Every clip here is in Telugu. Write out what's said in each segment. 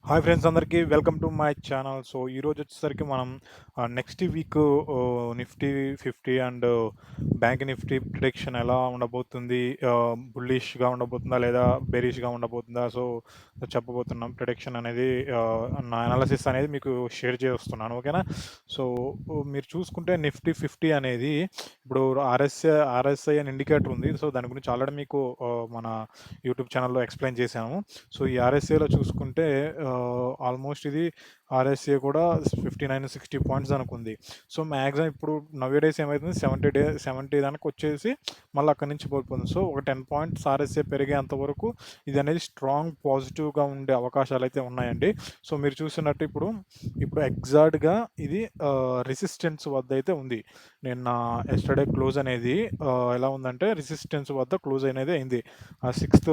హాయ్ ఫ్రెండ్స్ అందరికీ welcome to my channel. So ఈరోజు వచ్చేసరికి మనం next week Nifty 50 and bank Nifty prediction ఎలా ఉండబోతుంది, బుల్లిష్గా ఉండబోతుందా లేదా బెరిష్గా ఉండబోతుందా, సో చెప్పబోతున్నాం. ప్రిడిక్షన్ అనేది నా అనాలిసిస్ అనేది మీకు షేర్ చేస్తున్నాను, ఓకేనా. సో మీరు చూసుకుంటే నిఫ్టీ 50 అనేది ఇప్పుడు ఆర్ఎస్ఐ అని ఇండికేటర్ ఉంది. సో దాని గురించి ఆల్రెడీ మీకు మన యూట్యూబ్ ఛానల్లో ఎక్స్ప్లెయిన్ చేశాము. సో ఈ ఆర్ఎస్ఏలో చూసుకుంటే ఆల్మోస్ట్ ఇది ఆర్ఎస్ఏ కూడా 59-60 పాయింట్స్ అనుకుంది. సో మ్యాక్సిమం ఇప్పుడు నవ్వేడేస్ ఏమవుతుంది, 70 దానికి వచ్చేసి మళ్ళీ అక్కడి నుంచి పడిపోతుంది. సో ఒక 10 పాయింట్స్ ఆర్ఎస్ఏ పెరిగేంత వరకు ఇది అనేది స్ట్రాంగ్ పాజిటివ్గా ఉండే అవకాశాలు అయితే ఉన్నాయండి. సో మీరు చూసినట్టు ఇప్పుడు ఎగ్జాక్ట్గా ఇది రెసిస్టెన్స్ వద్ద అయితే ఉంది. నిన్న ఎస్టర్డే క్లోజ్ అనేది ఎలా ఉందంటే రెసిస్టెన్స్ వద్ద క్లోజ్ అనేది అయింది 6th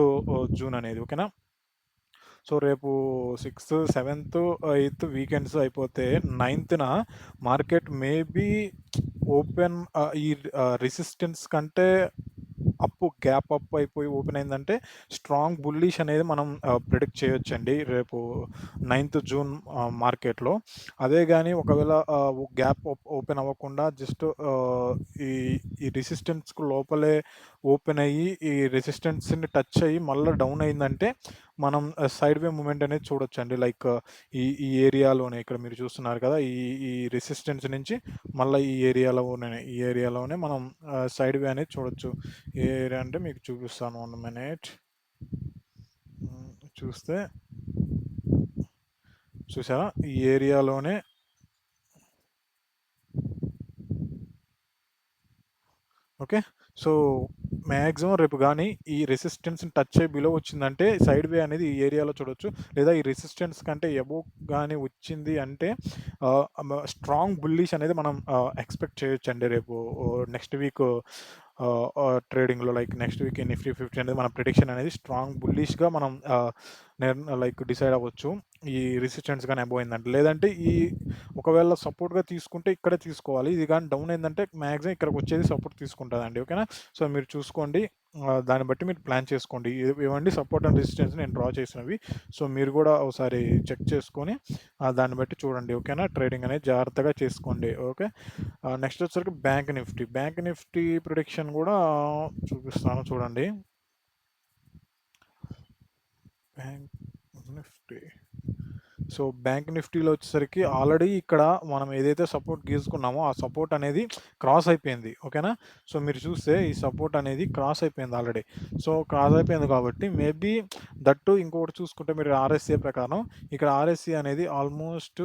జూన్ అనేది, ఓకేనా. సో రేపు 6th, 7th, 8th వీకెండ్స్ అయిపోతే 9th మార్కెట్ మేబీ ఓపెన్ ఈ రెసిస్టెన్స్ కంటే గ్యాప్ అప్ అయిపోయి ఓపెన్ అయిందంటే స్ట్రాంగ్ బుల్లిష్ అనేది మనం ప్రిడిక్ట్ చేయొచ్చండి రేపు 9th జూన్ మార్కెట్లో. అదే కానీ ఒకవేళ గ్యాప్ ఓపెన్ అవ్వకుండా జస్ట్ ఈ ఈ రెసిస్టెన్స్కు లోపలే ఓపెన్ అయ్యి ఈ రెసిస్టెన్స్ని టచ్ అయ్యి మళ్ళీ డౌన్ అయిందంటే మనం సైడ్ వే మూమెంట్ అనేది చూడొచ్చండి. లైక్ ఈ ఏరియాలోనే ఇక్కడ మీరు చూస్తున్నారు కదా, ఈ రెసిస్టెన్స్ నుంచి మళ్ళీ ఈ ఏరియాలోనే మనం సైడ్ వే అనేది చూడొచ్చు. ఏ ఏరియా అంటే మీకు చూపిస్తాను, 1 minute. చూస్తే చూసారా, ఈ ఏరియాలోనే ఓకే. సో మ్యాక్సిమం రేపు కానీ ఈ రెసిస్టెన్స్ని టచ్ అయ్యి బిలో వచ్చిందంటే సైడ్ వే అనేది ఈ ఏరియాలో చూడొచ్చు. లేదా ఈ రెసిస్టెన్స్ కంటే ఎబో కానీ వచ్చింది అంటే స్ట్రాంగ్ బుల్లిష్ అనేది మనం ఎక్స్పెక్ట్ చేయొచ్చు అండి రేపు నెక్స్ట్ వీక్ ట్రేడింగ్లో. లైక్ నెక్స్ట్ వీక్ నిఫ్టీ 50 అనేది మన ప్రిడిక్షన్ అనేది స్ట్రాంగ్ బుల్లిష్గా మనం లైక్ డిసైడ్ అవ్వచ్చు ఈ రెసిస్టెన్స్ కానీ అబోవ్ అయిందంటే. లేదంటే ఒకవేళ సపోర్ట్గా తీసుకుంటే ఇక్కడే తీసుకోవాలి. ఇది కానీ డౌన్ అయిందంటే మ్యాక్సిమం ఇక్కడికి వచ్చేది సపోర్ట్ తీసుకుంటుందండి, ఓకేనా. సో మీరు చూసుకోండి, దాన్ని బట్టి మీరు ప్లాన్ చేసుకోండి. ఇవ్వండి సపోర్ట్ అండ్ రెసిస్టెన్స్ నేను డ్రా చేసినవి. సో మీరు కూడా ఒకసారి చెక్ చేసుకొని దాన్ని బట్టి చూడండి, ఓకేనా. ట్రేడింగ్ అనేది జాగ్రత్తగా చేసుకోండి, ఓకే. నెక్స్ట్ వచ్చేసరికి బ్యాంక్ నిఫ్టీ ప్రిడిక్షన్ కూడా చూపిస్తాను చూడండి. బ్యాంక్ నిఫ్టీ, సో బ్యాంక్ నిఫ్టీలో వచ్చేసరికి ఆల్రెడీ ఇక్కడ మనం ఏదైతే సపోర్ట్ గీసుకున్నామో ఆ సపోర్ట్ అనేది క్రాస్ అయిపోయింది, ఓకేనా. సో మీరు చూస్తే ఈ సపోర్ట్ అనేది క్రాస్ అయిపోయింది ఆల్రెడీ. సో క్రాస్ అయిపోయింది కాబట్టి మేబీ దట్టు ఇంకొకటి చూసుకుంటే మీరు ఆర్ఎస్సీ ప్రకారం ఇక్కడ ఆర్ఎస్సీ అనేది ఆల్మోస్ట్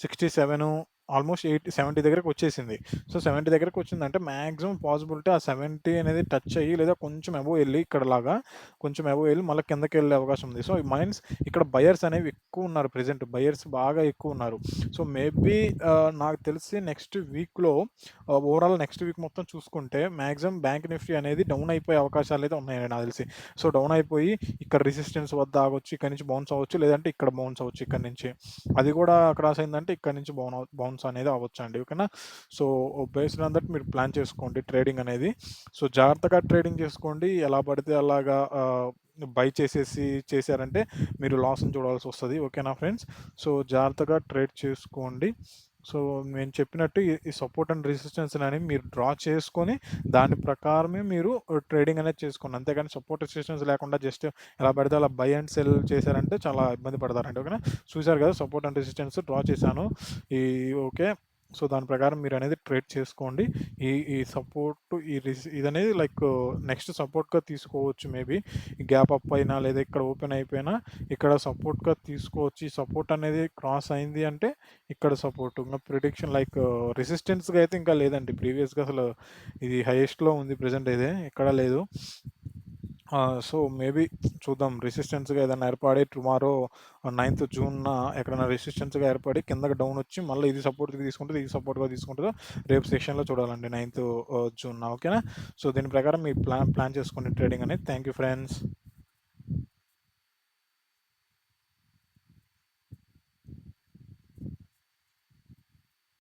67 ఆల్మోస్ట్ 70 దగ్గరకు వచ్చేసింది. సో 70 దగ్గరకు వచ్చిందంటే మ్యాక్సిమం పాసిబిలిటీ ఆ 70 అనేది టచ్ అయ్యి లేదా కొంచెం అబోవ్ వెళ్ళి ఇక్కడలాగా కొంచెం అబోవ్ వెళ్ళి మళ్ళీ కిందకి వెళ్ళే అవకాశం ఉంది. సో మైన్స్ ఇక్కడ బయర్స్ అనేవి ఎక్కువ ఉన్నారు, ప్రెజెంట్ బయర్స్ బాగా ఎక్కువ ఉన్నారు. సో మేబీ నాకు తెలిసి నెక్స్ట్ వీక్లో ఓవరాల్ నెక్స్ట్ వీక్ మొత్తం చూసుకుంటే మ్యాక్సిమం బ్యాంక్ నిఫ్టీ అనేది డౌన్ అయిపోయే అవకాశాలు అయితే ఉన్నాయండి నాకు తెలిసి. సో డౌన్ అయిపోయి ఇక్కడ రెసిస్టెన్స్ వద్ద ఆగొచ్చు, ఇక్కడ నుంచి బౌన్స్ అవ్వచ్చు, లేదంటే ఇక్కడ బౌన్స్ అవ్వచ్చు. ఇక్కడ నుంచి అది కూడా క్రాస్ అయిందంటే ఇక్కడ నుంచి బౌన్స్ అనేది అవ్వచ్చు అండి, ఓకేనా. సో బేస్డ్ ఆన్ దట్ మీరు ప్లాన్ చేసుకోండి ట్రేడింగ్ అనేది. సో జాగ్రత్తగా ట్రేడింగ్ చేసుకోండి. ఎలా పడితే అలాగా బై చేశారంటే మీరు లాస్ని చూడాల్సి వస్తుంది, ఓకేనా ఫ్రెండ్స్. సో జాగ్రత్తగా ట్రేడ్ చేసుకోండి. సో నేను చెప్పినట్టు ఈ సపోర్ట్ అండ్ రెసిస్టెన్స్ అని మీరు డ్రా చేసుకొని దాని ప్రకారమే మీరు ట్రేడింగ్ అనేది చేసుకోండి. అంతేగాని సపోర్ట్ రెసిస్టెన్స్ లేకుండా జస్ట్ ఎలా పడితే అలా బై అండ్ సెల్ చేశారంటే చాలా ఇబ్బంది పడతారండి, ఓకేనా. చూసారు కదా, సపోర్ట్ అండ్ రెసిస్టెన్స్ డ్రా చేశాను ఓకే. సో దాని ప్రకారం మీరు అనేది ట్రేడ్ చేసుకోండి. ఈ సపోర్ట్ ఇది అనేది లైక్ నెక్స్ట్ సపోర్ట్గా తీసుకోవచ్చు. మేబీ గ్యాప్ అప్ అయినా లేదా ఇక్కడ ఓపెన్ అయిపోయినా ఇక్కడ సపోర్ట్గా తీసుకోవచ్చు. ఈ సపోర్ట్ అనేది క్రాస్ అయింది అంటే ఇక్కడ సపోర్ట్. ఇంకా ప్రిడిక్షన్ లైక్ రెసిస్టెన్స్గా అయితే ఇంకా లేదండి. ప్రీవియస్గా అసలు ఇది హైయెస్ట్లో ఉంది, ప్రజెంట్ అయితే ఎక్కడ లేదు. సో మేబీ చూద్దాం, రెసిస్టెన్స్గా ఏదైనా ఏర్పడి టుమారో 9th జూన్ ఎక్కడైనా రెసిస్టెన్స్గా ఏర్పడి కిందకి డౌన్ వచ్చి మళ్ళీ ఇది సపోర్ట్గా తీసుకుంటుంది, ఇది సపోర్ట్గా తీసుకుంటుందో రేపు సెషన్లో చూడాలండి 9th జూన్, ఓకేనా. సో దీని ప్రకారం మీ ప్లాన్ చేసుకోండి ట్రేడింగ్ అనేది. Thank you friends.